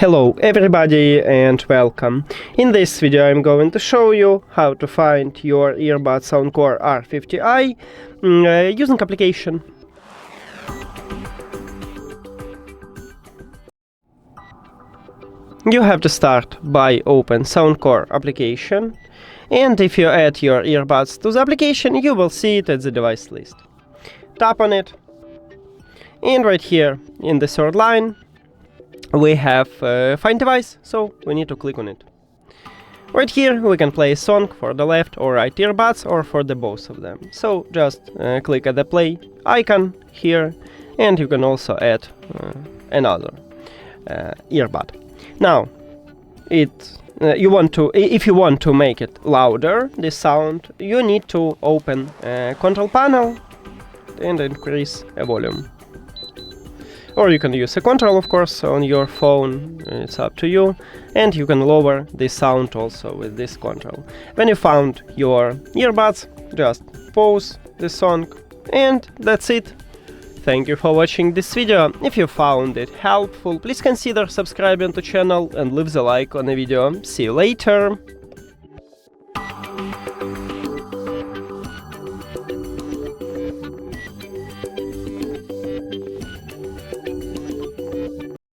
Hello everybody and welcome. In this video I'm going to show you how to find your earbud SOUNDCORE R50i using application. You have to start by open SOUNDCORE application, and if you add your earbuds to the application you will see it at the device list. Tap on it, and right here in the third line we have find device, so we need to click on it. Right here we can play a song for the left or right earbuds or for the both of them. So just click at the play icon here, and you can also add another earbud. Now if you want to make it louder, this sound, you need to open control panel and increase the volume. Or you can use a control, of course, on your phone, it's up to you, and you can lower the sound also with this control. When you found your earbuds, just pause the song, and that's it. Thank you for watching this video. If you found it helpful, please consider subscribing to the channel and leave the like on the video. See you later!